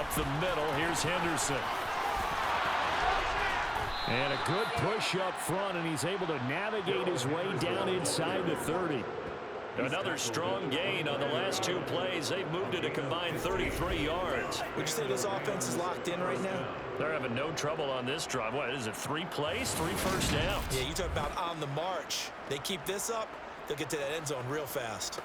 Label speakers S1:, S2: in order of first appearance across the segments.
S1: Up the middle, here's Henderson. And a good push up front, and he's able to navigate his way down inside the 30. Another strong gain on the last two plays. They've moved it a combined 33 yards.
S2: Would you say this offense is locked in right now?
S1: They're having no trouble on this drive. What is it, 3 plays, 3 first downs?
S2: Yeah, you talk about on the march. They keep this up, they'll get to that end zone real fast.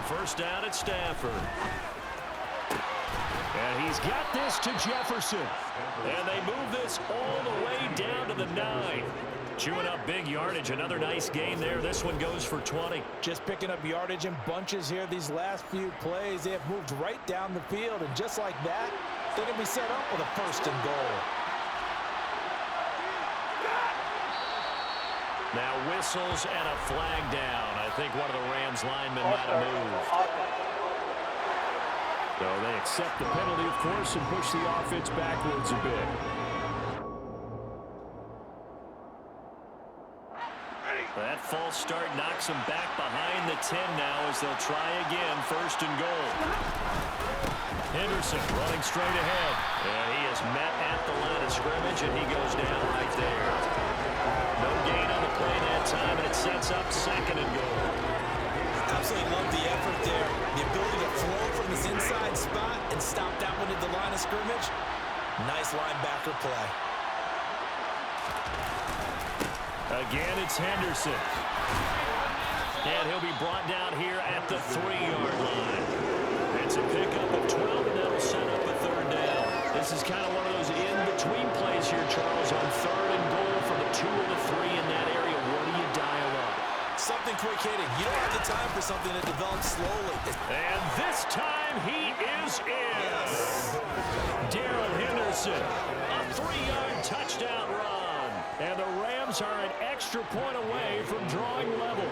S1: First down at Stafford. And he's got this to Jefferson. And they move this all the way down to the 9. Chewing up big yardage. Another nice gain there. This one goes for 20.
S2: Just picking up yardage in bunches here these last few plays. They have moved right down the field. And just like that, they're going to be set up with a first and goal.
S1: Now whistles and a flag down. I think one of the Rams linemen might have moved. So they accept the penalty, of course, and push the offense backwards a bit. That false start knocks them back behind the 10 now as they'll try again, first and goal. Henderson running straight ahead. And he is met at the line of scrimmage, and he goes down right there. No gain on the play that time, and it sets up second and goal.
S2: Absolutely love the effort there. The ability to flow from his inside spot and stop that one at the line of scrimmage. Nice linebacker play.
S1: Again, it's Henderson. And he'll be brought down here at the 3-yard line. It's a pickup of 12, and that'll set up a third down. This is kind of one of those in-between plays here, Charles, on third and goal from the 2 or the 3 in that area. What do you dial up? Something quick hitting. You don't have the time for something that develops slowly. And this time he is in. Yes. Darrell Henderson, a 3-yard touchdown run. And the Rams are an extra point away from drawing level.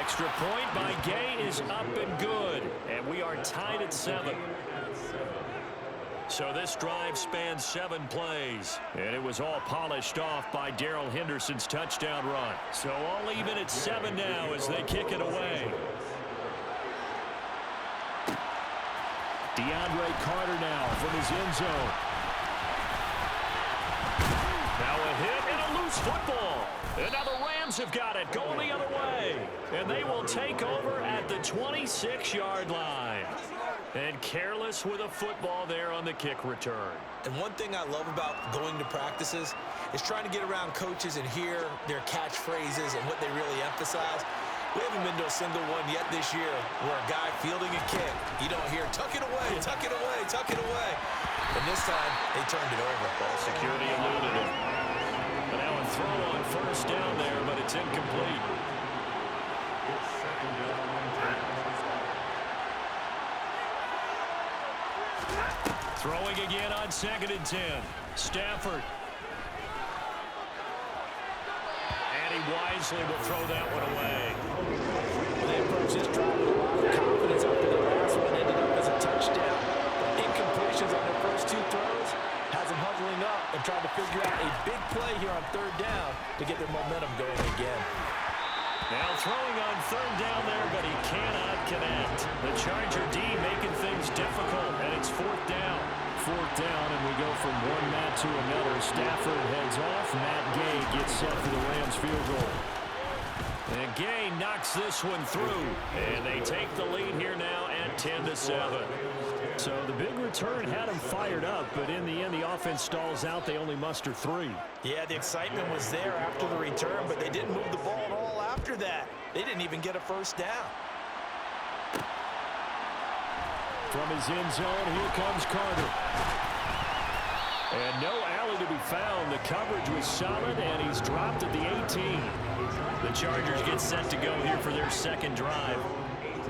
S1: Extra point by Gay is up and good. And we are tied at 7. So this drive spans 7 plays. And it was all polished off by Darrell Henderson's touchdown run. So all even at 7 now as they kick it away. DeAndre Carter now from his end zone. Now a hit and a loose football. And now the Rams have got it going the other way. And they will take over at the 26-yard line. And careless with a football there on the kick return.
S2: And one thing I love about going to practices is trying to get around coaches and hear their catchphrases and what they really emphasize. We haven't been to a single one yet this year where a guy fielding a kick, you don't hear, tuck it away, tuck it away, tuck it away. And this time, they turned it over.
S1: Ball security eluded it. And now a throw on first down there, but it's incomplete. Throwing again on 2nd and 10. Stafford. And he wisely will throw that one away.
S2: They approach this drive with a lot of confidence after the last one ended up as a touchdown. Incompletions on their first 2 throws has them huddling up and trying to figure out a big play here on 3rd down to get their momentum going again.
S1: Now throwing on 3rd down there, but he cannot connect. The Charger D making things difficult, and it's 4th down. 4th down, and we go from one mat to another. Stafford heads off. Matt Gay gets set for the Rams field goal. And Gay knocks this one through, and they take the lead here now at 10-7. So the big return had them fired up, but in the end, the offense stalls out. They only muster 3.
S2: Yeah, the excitement was there after the return, but they didn't move the ball at all after that. They didn't even get a first down.
S1: From his end zone, here comes Carter. And no alley to be found. The coverage was solid, and he's dropped at the 18. The Chargers get set to go here for their second drive.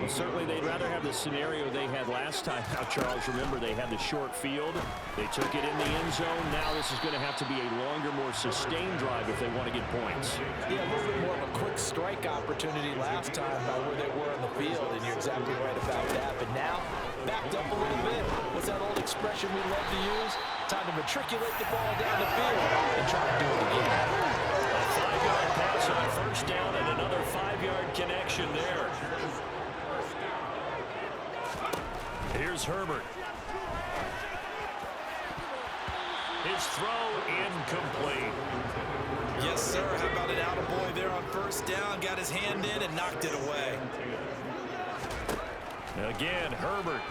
S1: Well, certainly they'd rather have the scenario they had last time. Now, Charles, remember, they had the short field. They took it in the end zone. Now this is going to have to be a longer, more sustained drive if they want to get points.
S2: Yeah, a little bit more of a quick strike opportunity last time by where they were on the field, and you're exactly right about that. But now, backed up a little bit. What's that old expression we love to use? Time to matriculate the ball down the field and try to do it again.
S1: A 5-yard pass on first down and another 5-yard connection there. Here's Herbert. His throw incomplete.
S2: Yes, sir. How about an attaboy there on first down? Got his hand in and knocked it away.
S1: Again, Herbert.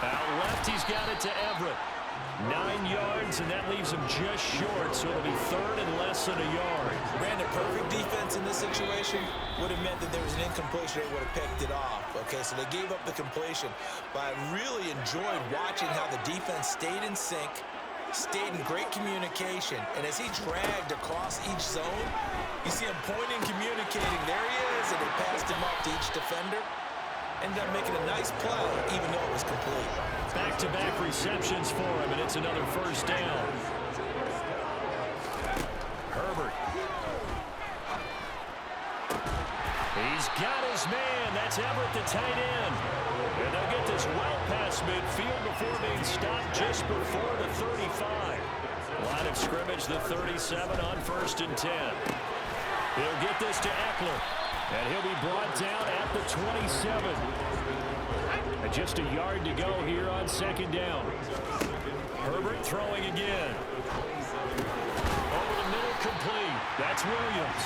S1: Out left, he's got it to Everett. 9 yards, and that leaves him just short, so it'll be third and less than a yard.
S2: Brandon, perfect defense in this situation would have meant that there was an incompletion. They would have picked it off. Okay, so they gave up the completion. But I really enjoyed watching how the defense stayed in sync, stayed in great communication, and as he dragged across each zone, you see him pointing, communicating. There he is, and they passed him up to each defender. Ended up making a nice play, even though it was complete.
S1: Back-to-back receptions for him, and it's another first down. Herbert. He's got his man. That's Everett, the tight end. And they'll get this well past midfield before being stopped just before the 35. Line of scrimmage, the 37 on 1st and 10. He'll get this to Eckler. And he'll be brought down at the 27. And just a yard to go here on 2nd down. Herbert throwing again. Over the middle, complete. That's Williams.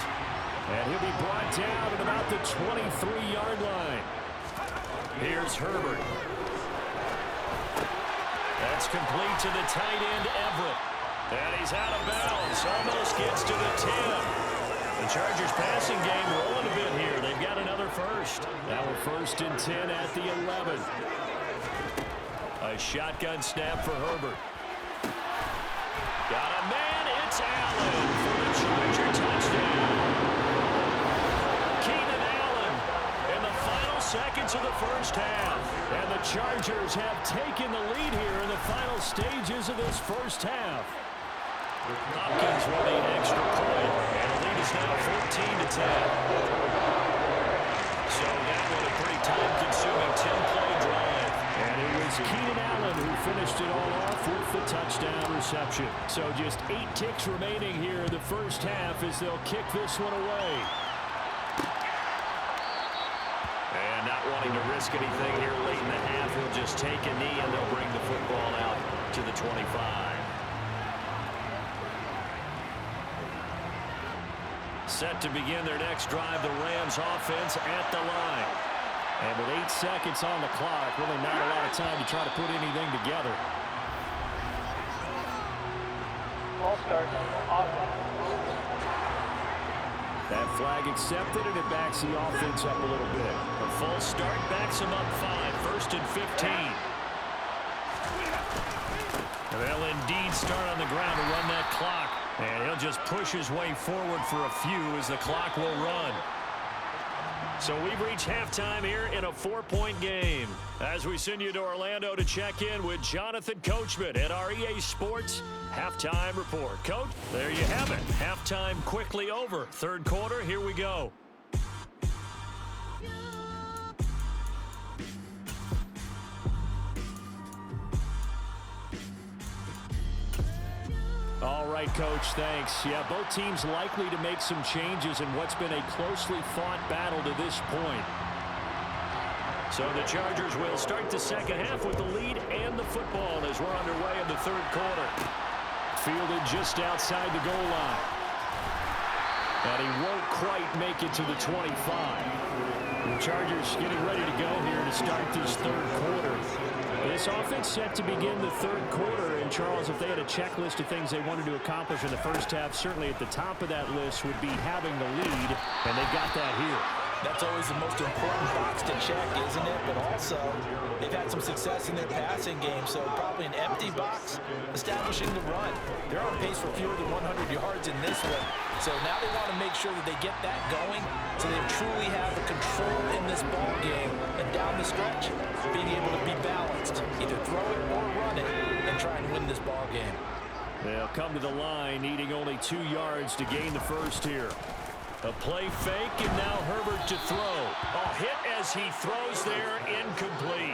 S1: And he'll be brought down at about the 23-yard line. Here's Herbert. That's complete to the tight end, Everett. And he's out of bounds. Almost gets to the 10. The Chargers passing game rolling a bit here. They've got another first. Now we're 1st and 10 at the 11. A shotgun snap for Herbert. Got a man. It's Allen for the Charger touchdown. Keenan Allen in the final seconds of the first half. And the Chargers have taken the lead here in the final stages of this first half. Hopkins with the extra point, and the lead is now 14-10. So that was a pretty time-consuming 10-play drive. And it was Keenan Allen who finished it all off with the touchdown reception. So just 8 ticks remaining here in the first half as they'll kick this one away. And not wanting to risk anything here late in the half, he'll just take a knee and they'll bring the football out to the 25. Set to begin their next drive, the Rams offense at the line. And with 8 seconds on the clock, really not a lot of time to try to put anything together.
S3: Ball start.
S1: That flag accepted, and it backs the offense up a little bit. A false start backs them up 5, 1st and 15. They'll indeed start on the ground to run that clock. And he'll just push his way forward for a few as the clock will run. So we've reached halftime here in a 4-point game. As we send you to Orlando to check in with Jonathan Coachman at our EA Sports Halftime Report. Coach, there you have it. Halftime quickly over. 3rd quarter, here we go. All right, Coach, thanks. Yeah, both teams likely to make some changes in what's been a closely fought battle to this point. So the Chargers will start the second half with the lead and the football as we're underway in the 3rd quarter. Fielded just outside the goal line. And he won't quite make it to the 25. The Chargers getting ready to go here to start this 3rd quarter. This offense set to begin the 3rd quarter. And, Charles, if they had a checklist of things they wanted to accomplish in the first half, certainly at the top of that list would be having the lead, and they've got that here.
S2: That's always the most important box to check, isn't it? But also, they've had some success in their passing game, so probably an empty box establishing the run. They're on pace for fewer than 100 yards in this one, so now they want to make sure that they get that going so they truly have the control in this ball game, and down the stretch, being able to be balanced, either throw it or run it, and try and win this ball game.
S1: They'll come to the line, needing only 2 yards to gain the first here. A play fake, and now Herbert to throw. A hit as he throws there, incomplete.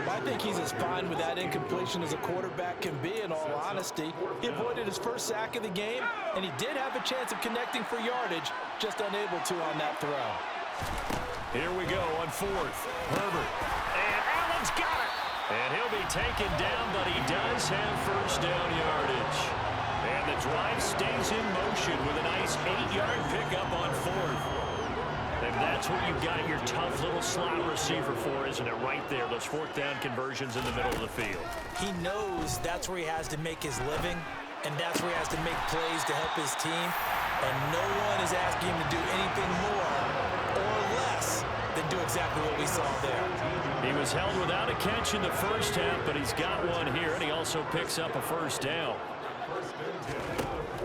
S2: I think he's as fine with that incompletion as a quarterback can be, in all honesty. He avoided his first sack of the game, and he did have a chance of connecting for yardage, just unable to on that throw.
S1: Here we go on fourth. Herbert. And Allen's got it. And he'll be taken down, but he does have first down yardage. And the drive stays in motion with a nice 8-yard pickup on fourth. And that's what you've got your tough little slot receiver for, isn't it? Right there, those fourth down conversions in the middle of the field.
S2: He knows that's where he has to make his living, and that's where he has to make plays to help his team. And no one is asking him to do anything more or less than do exactly what we saw there.
S1: He was held without a catch in the first half, but he's got one here, and he also picks up a first down.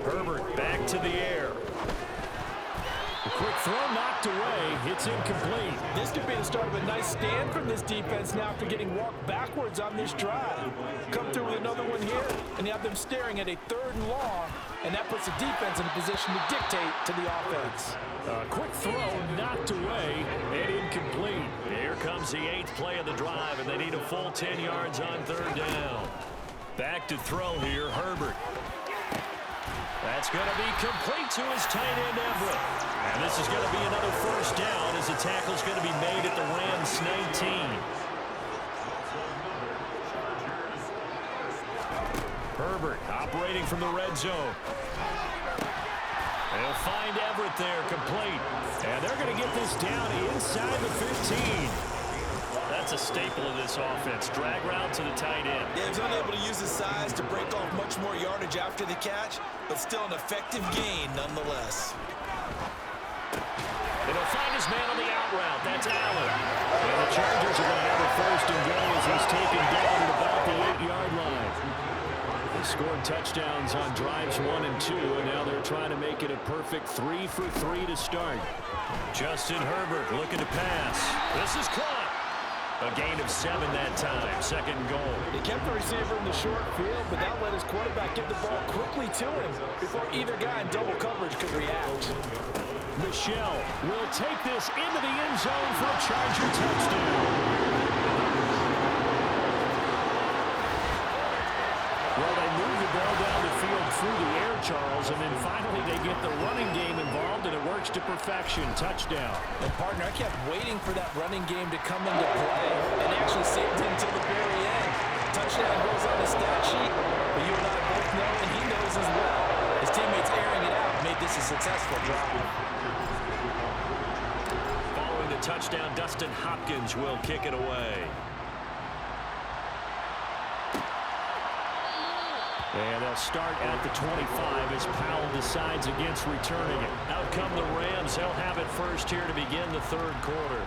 S1: Herbert back to the air. A quick throw knocked away. It's incomplete.
S2: This could be the start of a nice stand from this defense now after getting walked backwards on this drive. Come through with another one here, and you have them staring at a 3rd and long, and that puts the defense in a position to dictate to the offense.
S1: A quick throw knocked away and incomplete. Here comes the 8th play of the drive, and they need a full 10 yards on 3rd down. Back to throw here, Herbert. That's going to be complete to his tight end, Everett. And this is going to be another first down as the tackle's going to be made at the Rams' 19. Herbert operating from the red zone. They'll find Everett there, complete. And they're going to get this down inside the 15. That's a staple of this offense. Drag route to the tight end.
S2: Yeah, he's unable to use his size to break off much more yardage after the catch, but still an effective gain nonetheless.
S1: And he'll find his man on the out route. That's Allen. And the Chargers are going to have a first and goal as he's taken down at about the 8-yard line. They scored touchdowns on drives 1 and 2, and now they're trying to make it a perfect 3 for 3 to start. Justin Herbert looking to pass. This is caught. A gain of 7 that time. 2nd and goal.
S2: He kept the receiver in the short field, but that let his quarterback get the ball quickly to him before either guy in double coverage could react.
S1: Michelle will take this into the end zone for a Charger touchdown. Well, they move the ball down the field through the air, Charles, and then finally they get the running game involved, and it works to perfection. Touchdown.
S2: And, partner, I kept waiting for that running game to come into play and actually saved him until the very end. Touchdown goes on the stat sheet, but you and I both know, and he knows as well, his teammates airing it out made this a successful drive.
S1: Following the touchdown, Dustin Hopkins will kick it away. And they'll start at the 25 as Powell decides against returning it. Out come the Rams. They'll have it first here to begin the 3rd quarter.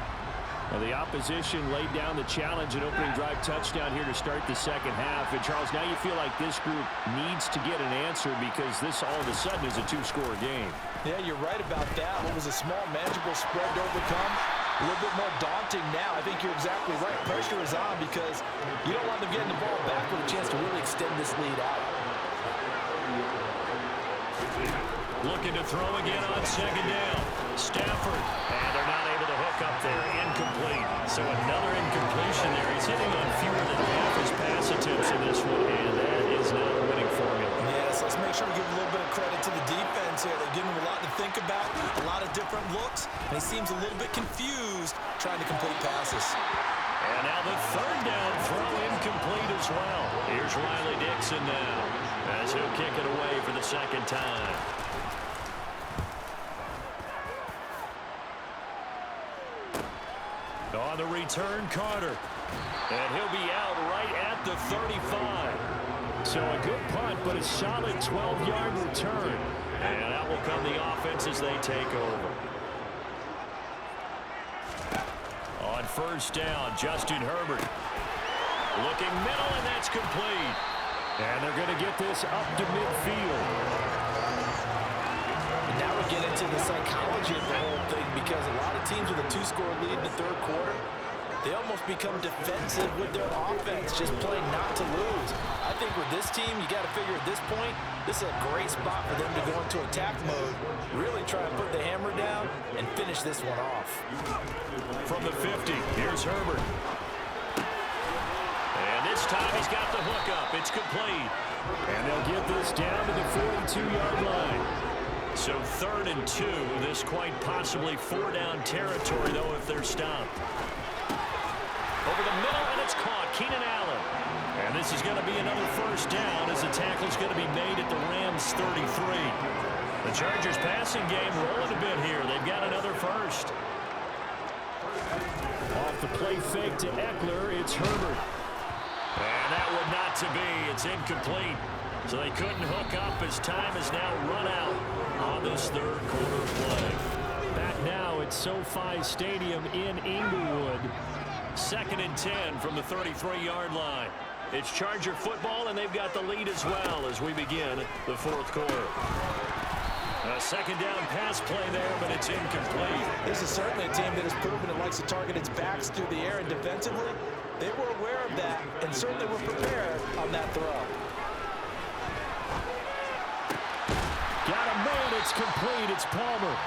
S1: Well, the opposition laid down the challenge and opening drive touchdown here to start the 2nd half. And, Charles, now you feel like this group needs to get an answer because this all of a sudden is a 2-score game.
S2: Yeah, you're right about that. What was a small, manageable spread to overcome, a little bit more daunting now. I think you're exactly right. Pressure is on because you don't want them getting the ball back with a chance to really extend this lead out.
S1: Looking to throw again on 2nd down. Stafford. And they're not able to hook up there. Incomplete. So another incompletion there. He's hitting on fewer than half his pass attempts in this one, and that is not a winning formula.
S2: Yes, let's make sure we give a little bit of credit to the defense here. They've given him a lot to think about, a lot of different looks, and he seems a little bit confused trying to complete passes.
S1: And now the 3rd down throw incomplete as well. Here's Riley Dixon now as he'll kick it away for the 2nd time. On the return, Carter. And he'll be out right at the 35. So a good punt, but a solid 12-yard return. And that will come the offense as they take over. first down. Justin Herbert looking middle, and that's complete. And they're going to get this up to midfield.
S2: And now we get into the psychology of the whole thing, because a lot of teams with a 2-score lead in the third quarter, they almost become defensive with their offense, just playing not to lose. I think with this team, you got to figure at this point, this is a great spot for them to go into attack mode, really try to put the hammer down and finish this one off.
S1: From the 50, here's Herbert. And this time he's got the hook up. It's complete. And they'll get this down to the 42-yard line. So 3rd and 2. This quite possibly 4-down territory, though, if they're stopped. Over the middle, and it's caught. Keenan Allen. And this is going to be another first down as the tackle's going to be made at the Rams' 33. The Chargers passing game rolling a bit here. They've got another first. Off the play fake to Eckler, it's Herbert. And that would not to be. It's incomplete. So they couldn't hook up as time has now run out on this third quarter play. Back now at SoFi Stadium in Inglewood. 2nd and 10 from the 33-yard line. It's Charger football, and they've got the lead as well as we begin the fourth quarter. A 2nd down pass play there, but it's incomplete.
S2: This is certainly a team that has proven it likes to target its backs through the air, and defensively, they were aware of that and certainly were prepared on that throw.
S1: Got a man, it's complete, it's Palmer.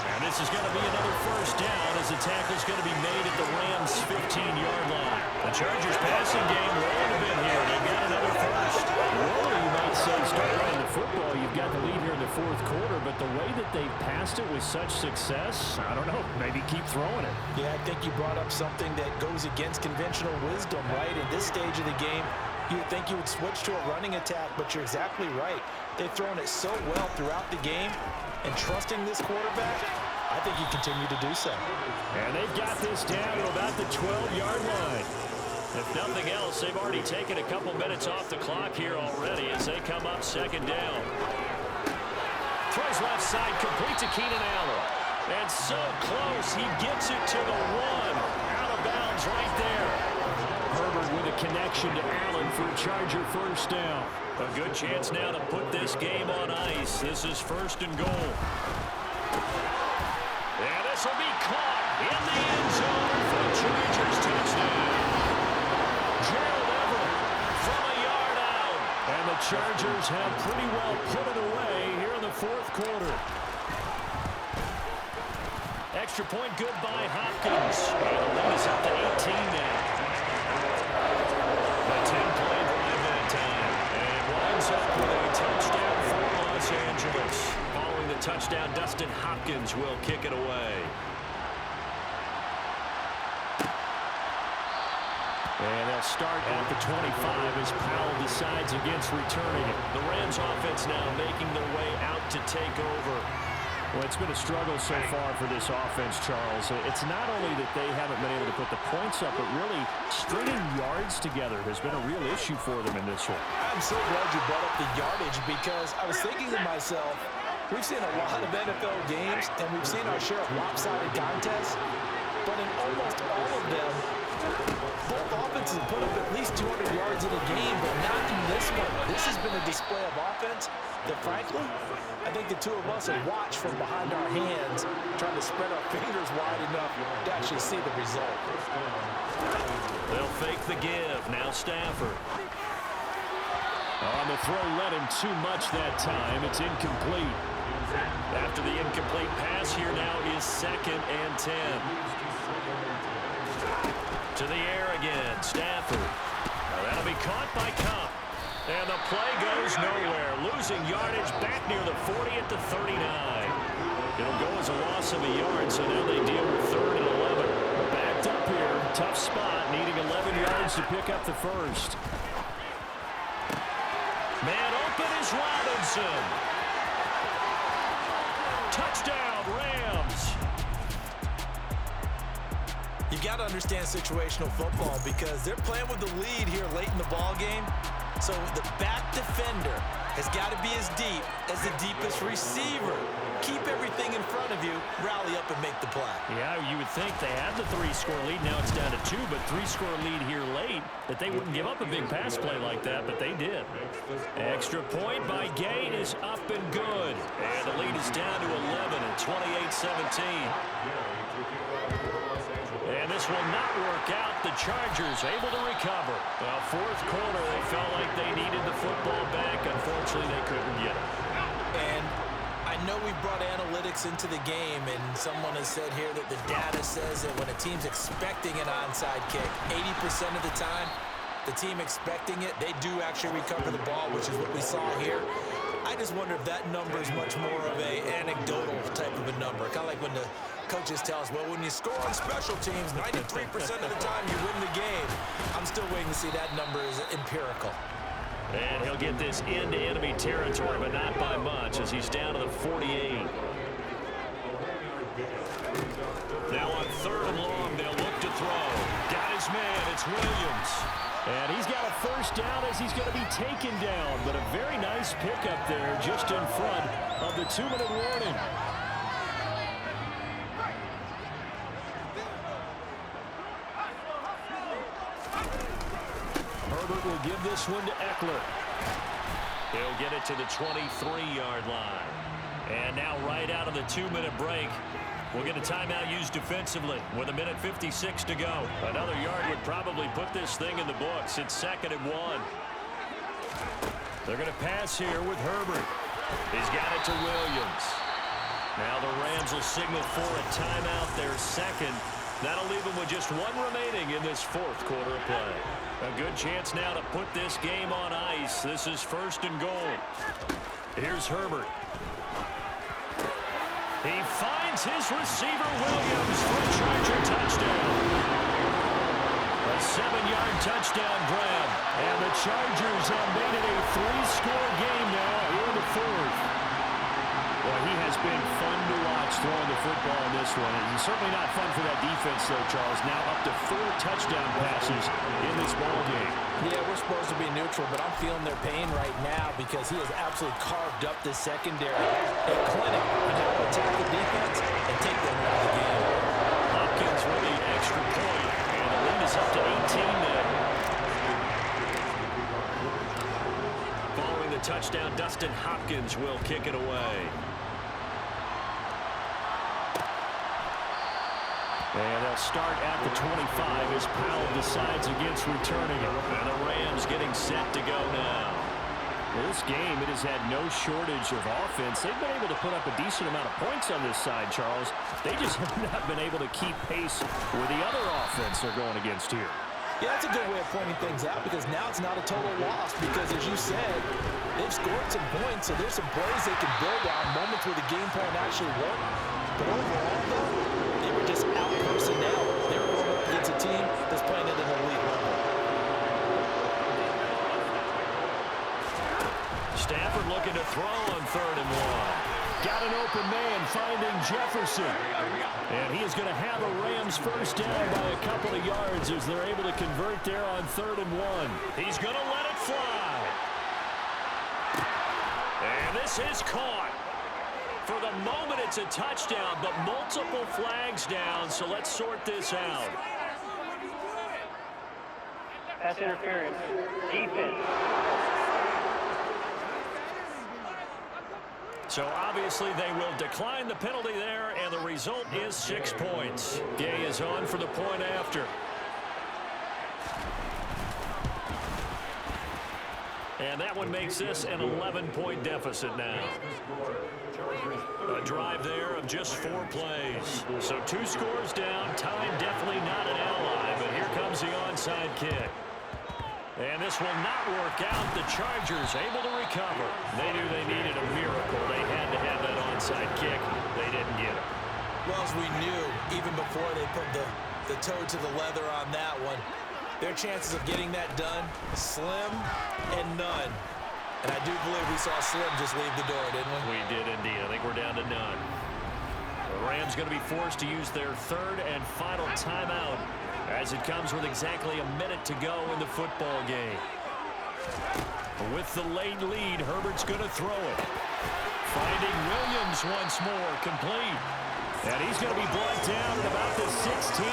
S1: And this is going to be another first down as the tackle's going to be made at the Rams' 15-yard line. The Chargers passing game rolling a bit here. They've got another first. Rolling, you might say, start running the football. You've got the lead here in the fourth quarter, but the way that they've passed it with such success, I don't know, maybe keep throwing it.
S2: Yeah, I think you brought up something that goes against conventional wisdom, right? At this stage of the game, you would think you would switch to a running attack, but you're exactly right. They've thrown it so well throughout the game, and trusting this quarterback, I think you continue to do so.
S1: And they've got this down to about the 12-yard line. If nothing else, they've already taken a couple minutes off the clock here already as they come up 2nd down. Throws left side, complete to Keenan Allen. And so close, he gets it to the 1. Out of bounds right there. Herbert with a connection to Allen for a Charger first down. A good chance now to put this game on ice. This is 1st and goal. And this will be caught in the end zone for the Chargers touchdown. Gerald Everett from a yard out. And the Chargers have pretty well put it away here in the fourth quarter. Extra point good by Hopkins. And the lead is up to 18 now. A 10-play drive that time. And it winds up with a touchdown for Los Angeles. Following the touchdown, Dustin Hopkins will kick it away. And they'll start at the 25 as Powell decides against returning it. The Rams offense now making their way out to take over. Well, it's been a struggle so far for this offense, Charles. It's not only that they haven't been able to put the points up, but really stringing yards together has been a real issue for them in this one.
S2: I'm so glad you brought up the yardage, because I was thinking to myself, we've seen a lot of NFL games, and we've seen our share of lopsided contests, but in almost all of them, both offenses put up at least 200 yards in a game, but not in this one. This has been a display of offense that, frankly, I think the two of us have watched from behind our hands, trying to spread our fingers wide enough to actually see the result.
S1: They'll fake the give. Now Stafford. On the throw, led him too much that time. It's incomplete. After the incomplete pass, here now is 2nd and 10. To the air again, Stafford. Now that'll be caught by Cup. And the play goes nowhere. Losing yardage back near the 40 at the 39. It'll go as a loss of a yard, so now they deal with 3rd and 11. Backed up here, tough spot, needing 11 yards to pick up the first. Man open is Robinson. Touchdown, Rams. You got to understand situational football, because they're playing with the lead here late in the ball game.
S2: So the back defender has got to be as deep as the deepest receiver. Keep everything in front of you, rally up and make the play.
S1: Yeah, you would think they had the 3-score lead. Now it's down to 2, but 3-score lead here late, that they wouldn't give up a big pass play like that, but they did. Extra point by Gay is up and good. And the lead is down to 11 at 28-17. And this will not work out. The Chargers able to recover. Well, fourth quarter, they felt like they needed the football back. Unfortunately, they couldn't get it.
S2: And I know we've brought analytics into the game, and someone has said here that the data says that when a team's expecting an onside kick, 80% of the time, the team expecting it, they do actually recover the ball, which is what we saw here. I just wonder if that number is much more of an anecdotal type of a number. Kind of like when the coaches tell us, well, when you score on special teams, 93% of the time you win the game. I'm still waiting to see that number is empirical.
S1: And he'll get this into enemy territory, but not by much, as he's down to the 48. Now on 3rd and long, they'll look to throw. Got his man, it's Williams. And he's got a first down as he's going to be taken down. But a very nice pickup there just in front of the 2-minute warning. Herbert will give this one to Eckler. He'll get it to the 23-yard line. And now right out of the 2-minute break, we'll get a timeout used defensively with 1:56 to go. Another yard would probably put this thing in the books. It's 2nd and 1. They're going to pass here with Herbert. He's got it to Williams. Now the Rams will signal for a timeout, their second. That'll leave them with just 1 remaining in this 4th quarter of play. A good chance now to put this game on ice. This is 1st and goal. Here's Herbert. He finds his receiver, Williams, for a Charger touchdown. A 7-yard touchdown grab. And the Chargers have made it a 3-score game now in the 4th. Well, he has been fun to watch throwing the football in this one. It's certainly not fun for that defense, though, Charles. Now up to 4 touchdown passes in this ball game.
S4: Yeah, we're supposed to be neutral, but I'm feeling their pain right now because he has absolutely carved up the secondary. A clinic on how to attack the defense and take them out of the game.
S1: Hopkins with the extra point, and the lead is up to 18 now. Following the touchdown, Dustin Hopkins will kick it away. And they'll start at the 25 as Powell decides against returning it. And the Rams getting set to go now. Well, this game, it has had no shortage of offense. They've been able to put up a decent amount of points on this side, Charles. They just have not been able to keep pace with the other offense they're going against here.
S4: Yeah, that's a good way of pointing things out because now it's not a total loss because, as you said, they've scored some points, so there's some plays they can build on, moments where the game plan actually worked. But overall, though, they were just out-personnel. They were going up against a team that's playing at an elite level.
S1: Stafford looking to throw on 3rd and 1. Got an open man finding Jefferson. And he is going to have a Rams first down by a couple of yards as they're able to convert there on 3rd and 1. He's going to let it fly. And this is caught. For the moment, it's a touchdown, but multiple flags down, so let's sort this out.
S3: Pass interference. Defense.
S1: So obviously they will decline the penalty there, and the result is 6 points. Gay is on for the point after. And that one makes this an 11-point deficit now. A drive there of just 4 plays. So 2 scores down. Time definitely not an ally, but here comes the onside kick. And this will not work out. The Chargers able to recover. They knew they needed a miracle. They had to have that onside kick. They didn't get it.
S2: Well, as we knew, even before they put the toe to the leather on that one, their chances of getting that done, slim and none. And I do believe we saw Slim just leave the door, didn't we?
S1: We did indeed. I think we're down to none. The Rams going to be forced to use their 3rd and final timeout as it comes with exactly a minute to go in the football game. With the late lead, Herbert's going to throw it. Finding Williams once more, complete. And he's going to be brought down at about the 16.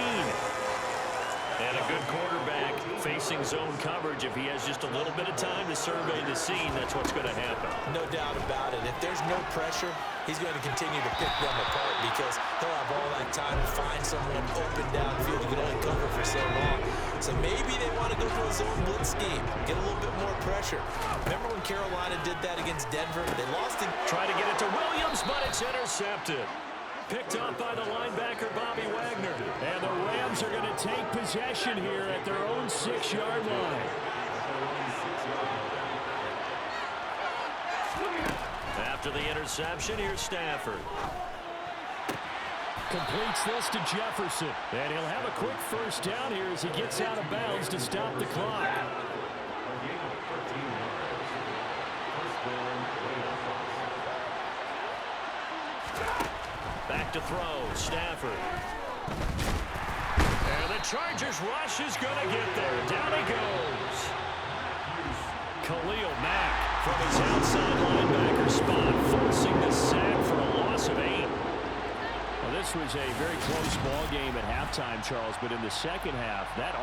S1: And a good quarterback facing zone coverage. If he has just a little bit of time to survey the scene, that's what's going to happen.
S2: No doubt about it. If there's no pressure, he's going to continue to pick them apart because he'll have all that time to find someone open downfield. He can only cover for so long. So maybe they want to go to a zone blitz scheme, get a little bit more pressure. Remember when Carolina did that against Denver? They lost it.
S1: Try to get it to Williams, but it's intercepted. Picked up by the linebacker, Bobby Wagner. And the Rams are going to take possession here at their own 6-yard line. After the interception, here's Stafford. Completes this to Jefferson. And he'll have a quick first down here as he gets out of bounds to stop the clock. Back to throw, Stafford. And the Chargers rush is going to get there. Down he goes. Khalil Mack from his outside linebacker spot, forcing the sack for a loss of 8. Well, this was a very close ball game at halftime, Charles, but in the second half, that